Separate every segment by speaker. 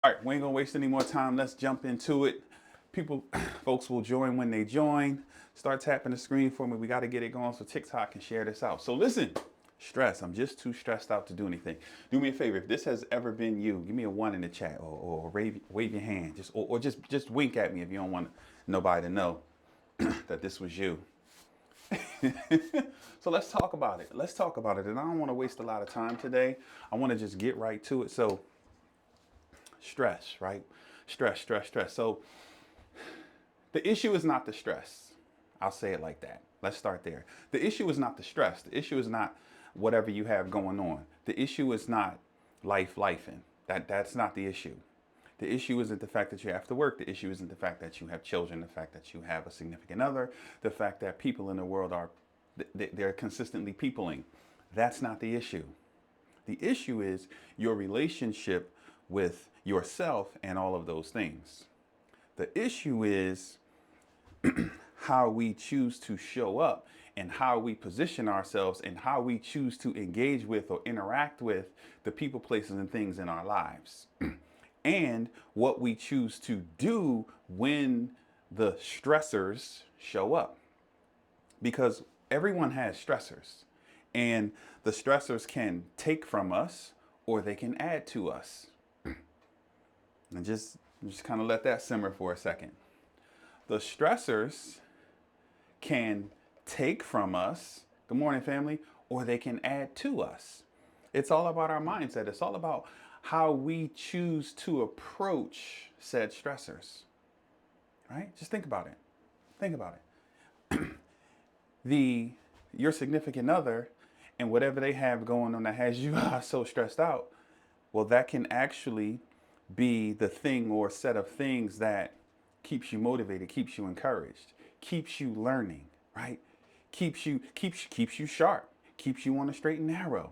Speaker 1: All right, we ain't gonna waste any more time. Let's jump into it. People, folks will join when they join. Start tapping the screen for me. We got to get it going so TikTok can share this out. So listen, stress. I'm just too stressed out to do anything. Do me a favor. If this has ever been you, give me a one in the chat or wave your hand. Just wink at me if you don't want nobody to know that this was you. So let's talk about it. Let's talk about it. And I don't want to waste a lot of time today. I want to just get right to it. So stress, right? Stress. So the issue is not the stress. I'll say it like that. Let's start there. The issue is not the stress. The issue is not whatever you have going on. The issue is not lifing. That's not the issue. The issue isn't the fact that you have to work. The issue isn't the fact that you have children, the fact that you have a significant other, the fact that people in the world are they're consistently peopling. That's not the issue. The issue is your relationship with yourself and all of those things. The issue is how we choose to show up and how we position ourselves and how we choose to engage with or interact with the people, places, and things in our lives. And what we choose to do when the stressors show up. Because everyone has stressors, and the stressors can take from us or they can add to us. And just kind of let that simmer for a second. The stressors can take from us, good morning, family, or they can add to us. It's all about our mindset. It's all about how we choose to approach said stressors, right? Just think about it. Think about it. Your significant other and whatever they have going on that has you so stressed out, well, that can actually be the thing or set of things that keeps you motivated, keeps you encouraged, keeps you learning, right? Keeps you sharp, keeps you on the straight and narrow.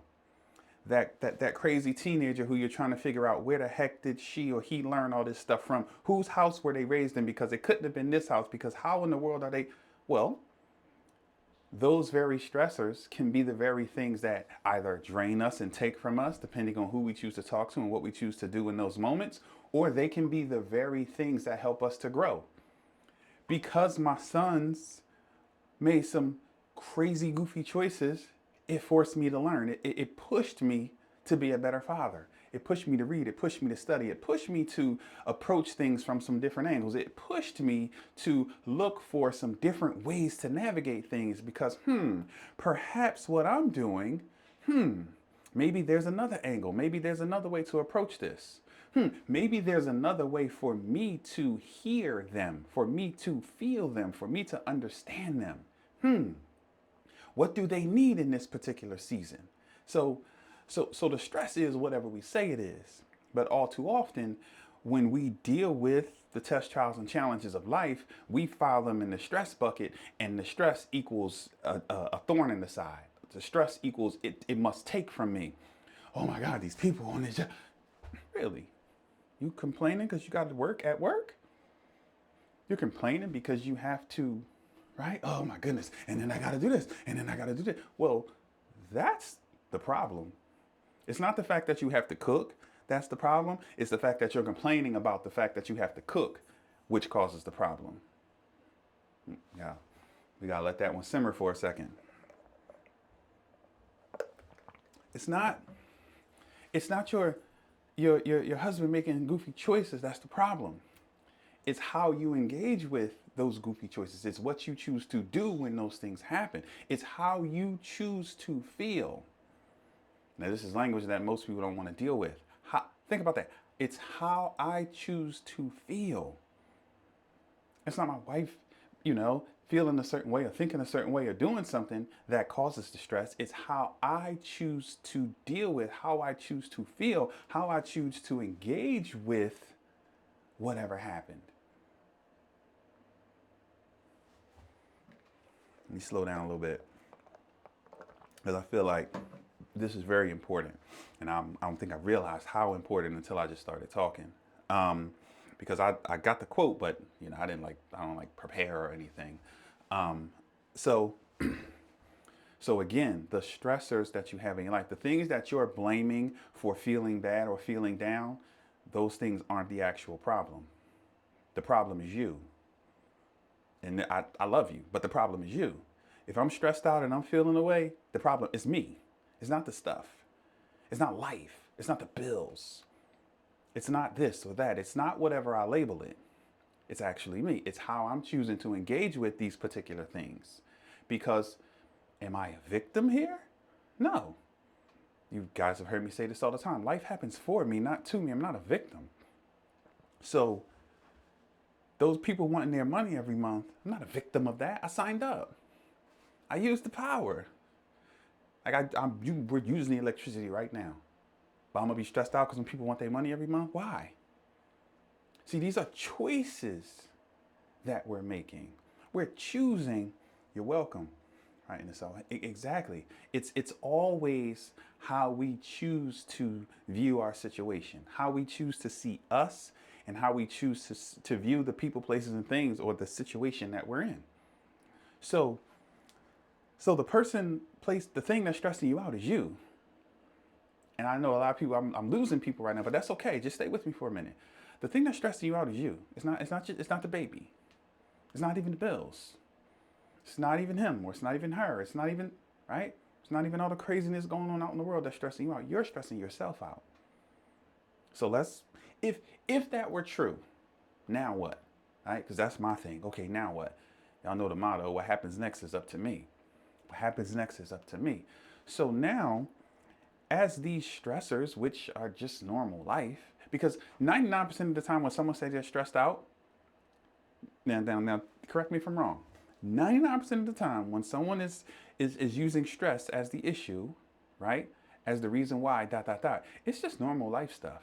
Speaker 1: That crazy teenager who you're trying to figure out where the heck did she or he learn all this stuff from? Whose house were they raised in? Because it couldn't have been this house. Because how in the world are they? Well, those very stressors can be the very things that either drain us and take from us, depending on who we choose to talk to and what we choose to do in those moments, or they can be the very things that help us to grow. Because my sons made some crazy, goofy choices, it forced me to learn. It pushed me to be a better father. It pushed me to read. It pushed me to study. It pushed me to approach things from some different angles. It pushed me to look for some different ways to navigate things because, perhaps what I'm doing, maybe there's another angle. Maybe there's another way to approach this. Maybe there's another way for me to hear them, for me to feel them, for me to understand them. What do they need in this particular season? So the stress is whatever we say it is. But all too often, when we deal with the test, trials, and challenges of life, we file them in the stress bucket, and the stress equals a thorn in the side. The stress equals it must take from me. Oh my God, these people on this job. Really? You complaining because you got to work at work? You're complaining because you have to, right? Oh my goodness. And then I got to do this. And then I got to do that. Well, that's the problem. It's not the fact that you have to cook. That's the problem. It's the fact that you're complaining about the fact that you have to cook, which causes the problem. Yeah. We got to let that one simmer for a second. It's not your husband making goofy choices. That's the problem. It's how you engage with those goofy choices. It's what you choose to do when those things happen. It's how you choose to feel. Now, this is language that most people don't want to deal with. Think about that. It's how I choose to feel. It's not my wife, feeling a certain way or thinking a certain way or doing something that causes the stress. It's how I choose to deal with, how I choose to feel, how I choose to engage with whatever happened. Let me slow down a little bit because I feel like this is very important, and I don't think I realized how important until I just started talking. Because I got the quote, but I don't like prepare or anything. So so again, the stressors that you have in your life, the things that you're blaming for feeling bad or feeling down, those things aren't the actual problem. The problem is you. And I love you, but the problem is you. If I'm stressed out and I'm feeling away, the problem is me. It's not the stuff. It's not life. It's not the bills. It's not this or that. It's not whatever I label it. It's actually me. It's how I'm choosing to engage with these particular things. Because am I a victim here? No. You guys have heard me say this all the time. Life happens for me, not to me. I'm not a victim. So those people wanting their money every month, I'm not a victim of that. I signed up. I used the power. Like we're using the electricity right now. But I'm gonna be stressed out because when people want their money every month, why? See, these are choices that we're making. We're choosing. You're welcome. Right, and so exactly, it's always how we choose to view our situation, how we choose to see us, and how we choose to view the people, places, and things, or the situation that we're in. So, so the thing that's stressing you out is you. And I know a lot of people. I'm losing people right now, but that's okay. Just stay with me for a minute. The thing that's stressing you out is you. It's not the baby. It's not even the bills. It's not even him, or it's not even her. It's not even, right? It's not even all the craziness going on out in the world that's stressing you out. You're stressing yourself out. So if that were true, now what? Right? Because that's my thing. Okay, now what? Y'all know the motto, what happens next is up to me. What happens next is up to me. So now, as these stressors, which are just normal life, because 99% of the time when someone says they're stressed out, now, correct me if I'm wrong. 99% of the time when someone is using stress as the issue, right? As the reason why, it's just normal life stuff.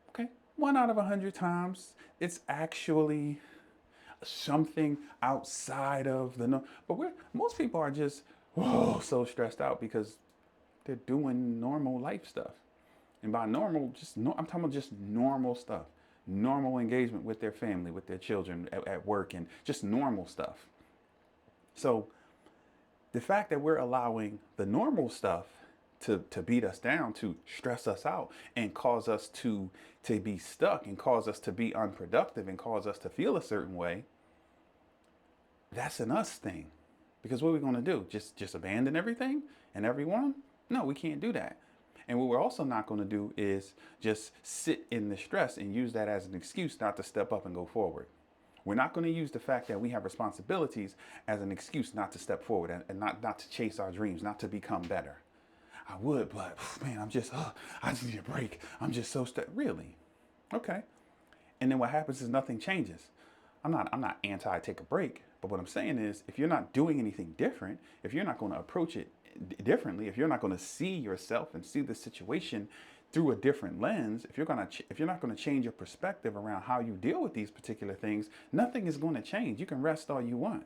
Speaker 1: Okay? 1 out of 100 times, it's actually something outside of the no. But most people are just so stressed out because they're doing normal life stuff. And by normal, I'm talking about just normal stuff. Normal engagement with their family, with their children, at work, and just normal stuff. So the fact that we're allowing the normal stuff to beat us down, to stress us out, and cause us to be stuck, and cause us to be unproductive, and cause us to feel a certain way, that's an us thing. Because what are we going to do? Just abandon everything and everyone? No, we can't do that. And what we're also not going to do is just sit in the stress and use that as an excuse not to step up and go forward. We're not going to use the fact that we have responsibilities as an excuse not to step forward and not to chase our dreams, not to become better. I would, but man, I just need a break. I'm just so stressed. Really? Okay. And then what happens is nothing changes. I'm not anti take a break, but what I'm saying is if you're not doing anything different, if you're not going to approach it differently, if you're not going to see yourself and see the situation through a different lens, if you're not going to change your perspective around how you deal with these particular things, nothing is going to change. You can rest all you want.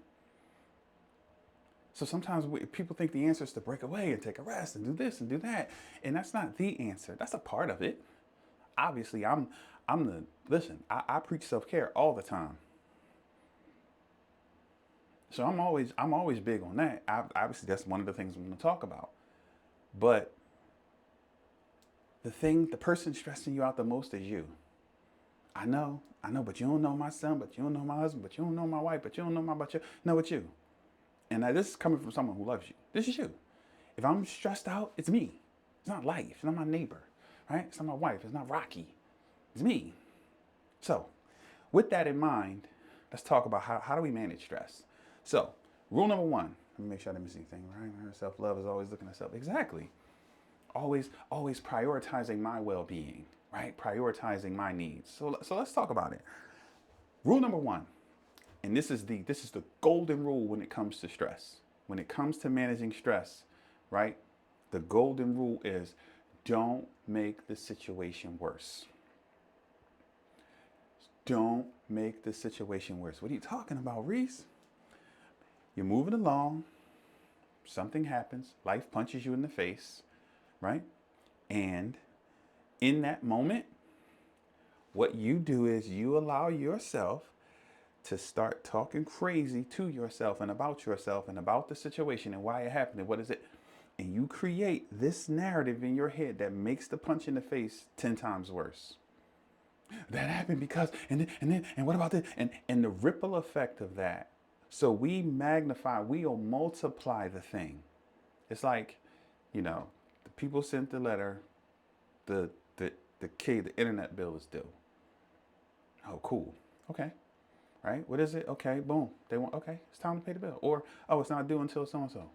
Speaker 1: So sometimes people think the answer is to break away and take a rest and do this and do that, and that's not the answer. That's a part of it. Obviously, I preach self-care all the time. So I'm always big on that. Obviously, that's one of the things I'm going to talk about. But the person stressing you out the most is you. I know, but you don't know my son, but you don't know my husband, but you don't know my wife, but you don't know but you know it's you. And this is coming from someone who loves you. This is you. If I'm stressed out, it's me. It's not life. It's not my neighbor, right? It's not my wife. It's not Rocky. It's me. So, with that in mind, let's talk about how do we manage stress. So, rule number 1. Let me make sure I didn't miss anything, right? Self-love is always looking at self. Exactly. Always prioritizing my well-being, right? Prioritizing my needs. So let's talk about it. Rule number 1, and this is the golden rule when it comes to stress. When it comes to managing stress, right? The golden rule is don't make the situation worse. Don't make the situation worse. What are you talking about, Reece? You're moving along. Something happens. Life punches you in the face, right? And in that moment, what you do is you allow yourself to start talking crazy to yourself and about the situation and why it happened and what is it. And you create this narrative in your head that makes the punch in the face 10 times worse. That happened because, and what about this? And the ripple effect of that. So we magnify, we'll multiply the thing. It's like, the people sent the letter, the the the internet bill is due. Oh, cool. Okay. Right? What is it? Okay, boom. They want, okay, it's time to pay the bill. Or, oh, it's not due until so and so.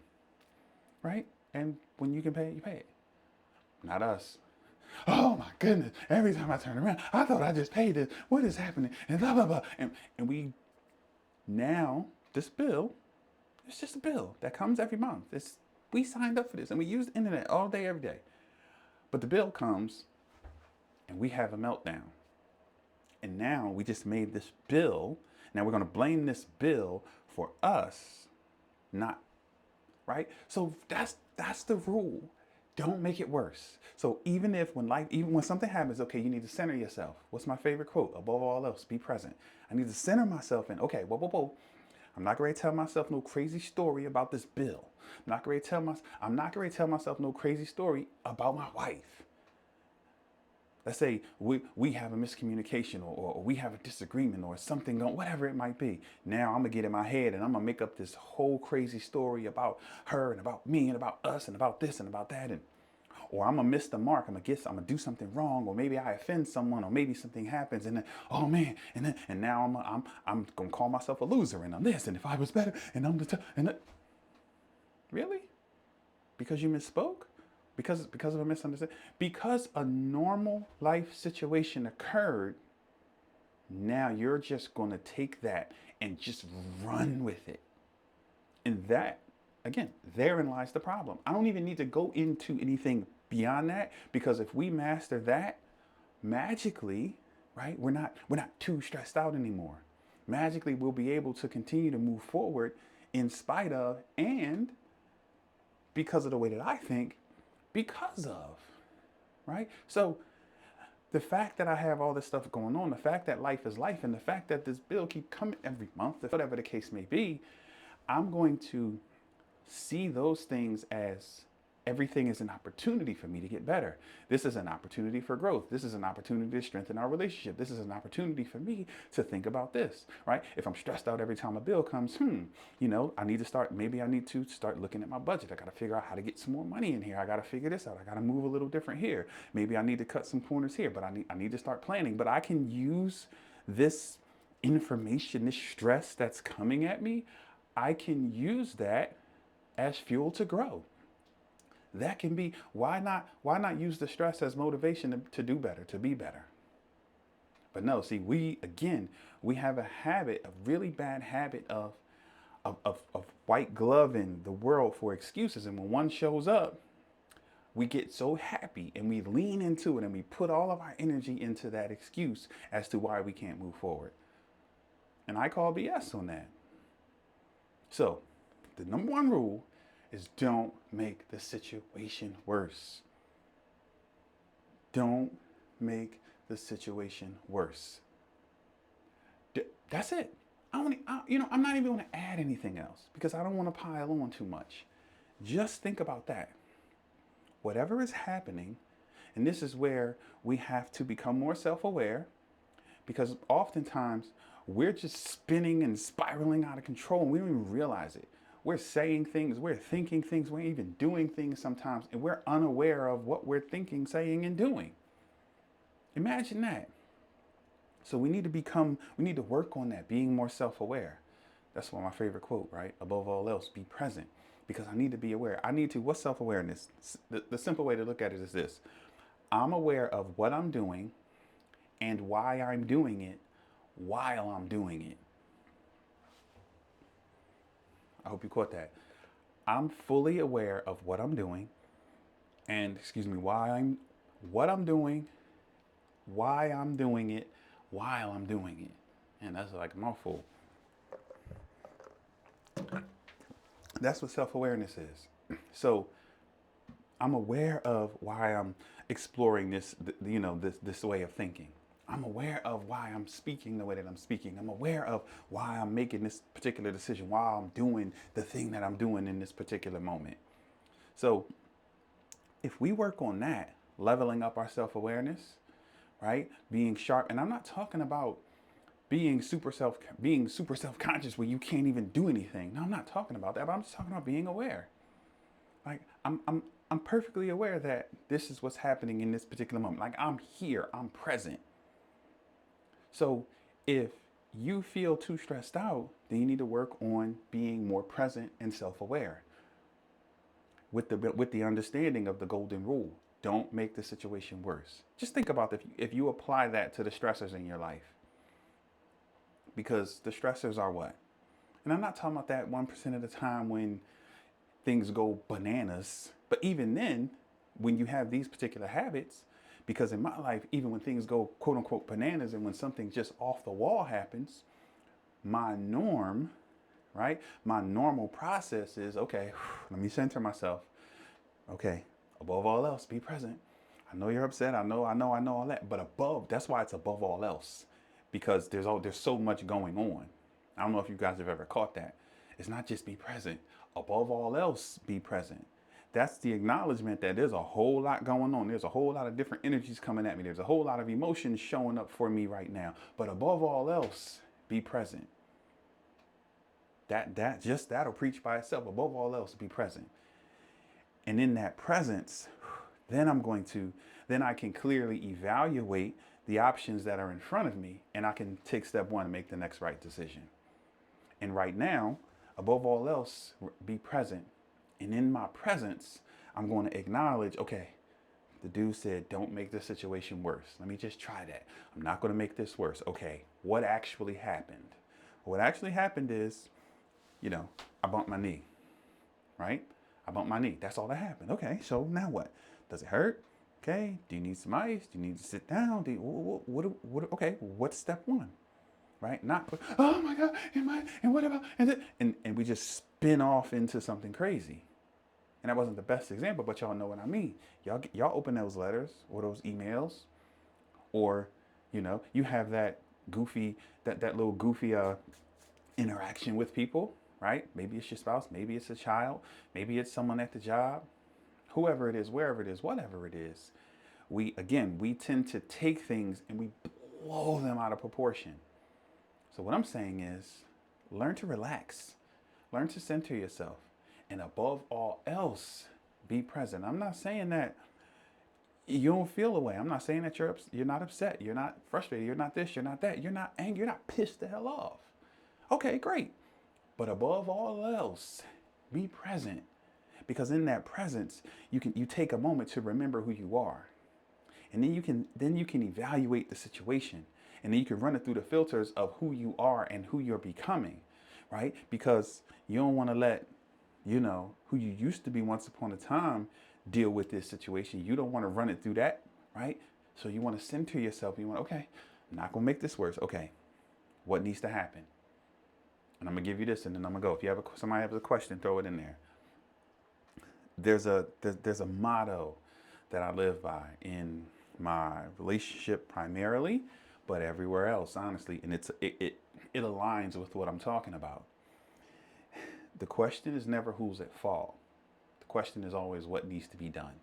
Speaker 1: Right? And when you can pay it, you pay it. Not us. Oh my goodness. Every time I turn around, I thought I just paid this. What is happening? And blah, blah, blah. And we, now, this bill, it's just a bill that comes every month. We signed up for this and we use the internet all day, every day. But the bill comes and we have a meltdown. And now we just made this bill. Now we're going to blame this bill for us, not, right? So that's the rule. Don't make it worse. So even when something happens, okay, you need to center yourself. What's my favorite quote? Above all else, be present. I need to center myself in, okay, whoa, whoa, whoa. I'm not going to tell myself no crazy story about this bill. I'm not going to tell myself no crazy story about my wife. Let's say we have a miscommunication or we have a disagreement or something, whatever it might be. Now I'm going to get in my head and I'm going to make up this whole crazy story about her and about me and about us and about this and about that. Or I'm going to miss the mark. I'm going to do something wrong, or maybe I offend someone, or maybe something happens. And then, oh man, and now I'm going to call myself a loser and I'm this. And if I was better and really? Because you misspoke? Because of a misunderstanding? Because a normal life situation occurred, now you're just going to take that and just run with it. And that, again, therein lies the problem. I don't even need to go into anything beyond that, because if we master that, magically, right, we're not too stressed out anymore. Magically, we'll be able to continue to move forward in spite of and because of the way that I think, because of, right? So the fact that I have all this stuff going on, the fact that life is life, and the fact that this bill keep coming every month, whatever the case may be, I'm going to see those things as everything is an opportunity for me to get better. This is an opportunity for growth. This is an opportunity to strengthen our relationship. This is an opportunity for me to think about this, right? If I'm stressed out every time a bill comes, maybe I need to start looking at my budget. I got to figure out how to get some more money in here. I got to figure this out. I got to move a little different here. Maybe I need to cut some corners here, but I need to start planning. But I can use this information, this stress that's coming at me, I can use that as fuel to grow. That can be, why not use the stress as motivation to do better, to be better? But no, see, we have a really bad habit of white gloving the world for excuses. And when one shows up, we get so happy and we lean into it and we put all of our energy into that excuse as to why we can't move forward. And I call BS on that. So the number one rule is don't make the situation worse. Don't make the situation worse. That's it. I'm not even going to add anything else because I don't want to pile on too much. Just think about that. Whatever is happening, and this is where we have to become more self-aware, because oftentimes we're just spinning and spiraling out of control and we don't even realize it. We're saying things, we're thinking things, we're even doing things sometimes, and we're unaware of what we're thinking, saying, and doing. Imagine that. So we need to work on that, being more self-aware. That's one of my favorite quote, right? Above all else, be present. Because I need to be aware. What's self-awareness? The simple way to look at it is this. I'm aware of what I'm doing and why I'm doing it while I'm doing it. I hope you caught that. I'm fully aware of what I'm doing and, what I'm doing, why I'm doing it, while I'm doing it. And that's like a mouthful. That's what self-awareness is. So I'm aware of why I'm exploring this way of thinking. I'm aware of why I'm speaking the way that I'm speaking. I'm aware of why I'm making this particular decision, why I'm doing the thing that I'm doing in this particular moment. So if we work on that, leveling up our self-awareness, right? Being sharp, and I'm not talking about being super self-conscious where you can't even do anything. No, I'm not talking about that, but I'm just talking about being aware. Like I'm perfectly aware that this is what's happening in this particular moment. Like I'm here, I'm present. So if you feel too stressed out, then you need to work on being more present and self-aware with the understanding of the golden rule. Don't make the situation worse. Just think about if you apply that to the stressors in your life, because the stressors are what? And I'm not talking about that 1% of the time when things go bananas, but even then, when you have these particular habits, because in my life, even when things go quote unquote bananas and when something just off the wall happens, my norm, right? My normal process is okay, let me center myself. Okay, above all else, be present. I know you're upset. I know all that. But that's why it's above all else, because there's so much going on. I don't know if you guys have ever caught that. It's not just be present. Above all else, be present. That's the acknowledgement that there's a whole lot going on. There's a whole lot of different energies coming at me. There's a whole lot of emotions showing up for me right now. But above all else, be present. That'll preach by itself. Above all else, be present. And in that presence, then then I can clearly evaluate the options that are in front of me, and I can take step one and make the next right decision. And right now, above all else, be present. And in my presence, I'm going to acknowledge, okay, the dude said, don't make the situation worse. Let me just try that. I'm not going to make this worse. Okay, what actually happened? What actually happened is, I bumped my knee, right? I bumped my knee. That's all that happened. Okay, so now what? Does it hurt? Okay, do you need some ice? Do you need to sit down? Okay, what's step one? Right? Not, oh my God, and what about, and we just spin off into something crazy. And that wasn't the best example, but y'all know what I mean. Y'all open those letters or those emails, or, you have that little goofy interaction with people, right? Maybe it's your spouse, maybe it's a child, maybe it's someone at the job, whoever it is, wherever it is, whatever it is. We tend to take things and we blow them out of proportion. So what I'm saying is, learn to relax, learn to center yourself, and above all else, be present. I'm not saying that you don't feel a way. I'm not saying that you're not upset, you're not frustrated, you're not this, you're not that, you're not angry, you're not pissed the hell off. Okay, great. But above all else, be present. Because in that presence, you take a moment to remember who you are. And then you can evaluate the situation. And then you can run it through the filters of who you are and who you're becoming, right? Because you don't want to let, who you used to be once upon a time deal with this situation. You don't want to run it through that, right? So you want to center yourself. You want, okay, I'm not going to make this worse. Okay, what needs to happen? And I'm gonna give you this, and then I'm gonna go. If somebody has a question, throw it in there. There's a motto that I live by in my relationship primarily, but everywhere else, honestly, and it aligns with what I'm talking about. The question is never who's at fault. The question is always what needs to be done.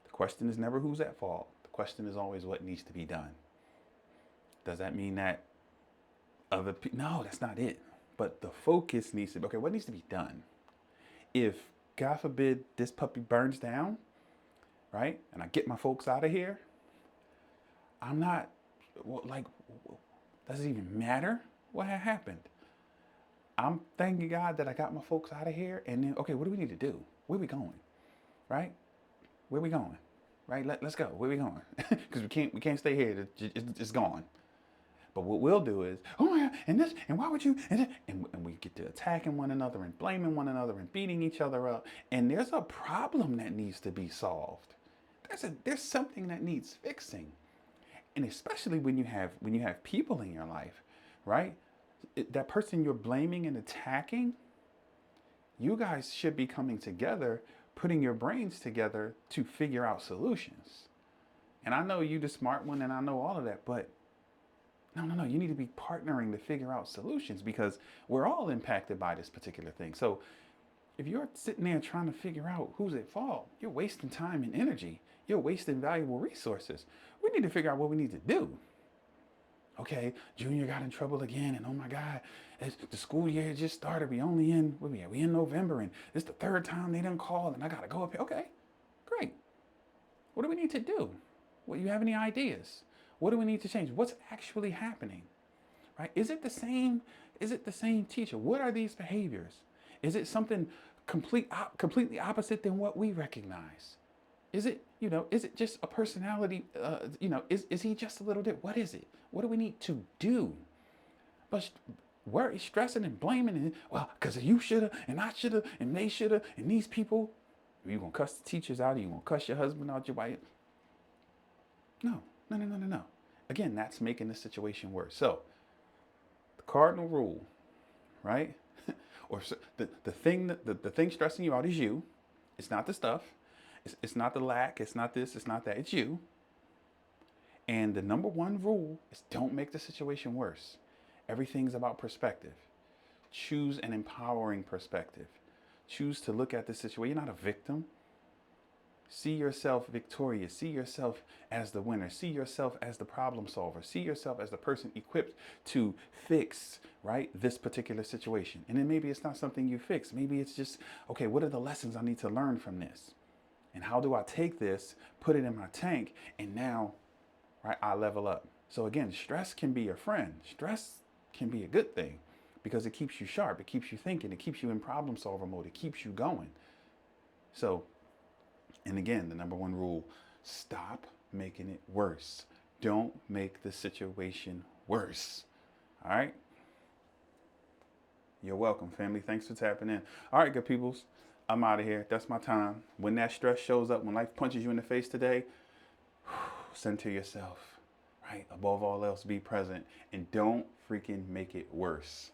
Speaker 1: The question is never who's at fault. The question is always what needs to be done. Does that mean that other people? No, that's not it. But the focus needs to be, okay, what needs to be done? If, God forbid, this puppy burns down, right, and I get my folks out of here, I'm not, like, does it even matter what had happened? I'm thanking God that I got my folks out of here, and then, okay, what do we need to do? Where we going, right? Where we going, right? Let's go. Where we going? Because we can't stay here. It's gone. But what we'll do is, oh my God, and this, and why would you, and we get to attacking one another and blaming one another and beating each other up. And there's a problem that needs to be solved. There's something that needs fixing. And especially when you have people in your life, right? That person you're blaming and attacking, you guys should be coming together, putting your brains together to figure out solutions. And I know you the smart one, and I know all of that, but no. You need to be partnering to figure out solutions, because we're all impacted by this particular thing. So If you're sitting there trying to figure out who's at fault, you're wasting time and energy. You're wasting valuable resources. We need to figure out what we need to do. Okay, Junior got in trouble again, and oh my God, the school year just started. We only in, what we in November, and it's the third time they didn't call, and I gotta go up here. Okay, great. What do we need to do? Well, you have any ideas? What do we need to change? What's actually happening? Right? Is it the same? Is it the same teacher? What are these behaviors? Is it something completely opposite than what we recognize? Is it, is it just a personality? Is he just a little bit? What is it? What do we need to do? But worry, stressing and blaming, and well, because you shoulda, and I shoulda, and they shoulda, and these people. Are you gonna cuss the teachers out? Are you gonna cuss your husband out, your wife? No, no, no, no, no, no. Again, that's making the situation worse. So, the cardinal rule, right? Or the thing stressing you out is you. It's not the stuff. It's not the lack. It's not this. It's not that. It's you. And the number one rule is don't make the situation worse. Everything's about perspective. Choose an empowering perspective. Choose to look at the situation. You're not a victim. See yourself victorious. See yourself as the winner. See yourself as the problem solver. See yourself as the person equipped to fix, right, this particular situation. And then maybe it's not something you fix. Maybe it's just, okay, what are the lessons I need to learn from this? And how do I take this, put it in my tank, and now, right, I level up. So again, stress can be a friend. Stress can be a good thing because it keeps you sharp. It keeps you thinking. It keeps you in problem solver mode. It keeps you going. So, and again, the number one rule, stop making it worse. Don't make the situation worse. All right? You're welcome, family. Thanks for tapping in. All right, good peoples. I'm out of here. That's my time. When that stress shows up, when life punches you in the face today, center yourself, right? Above all else, be present. And don't freaking make it worse.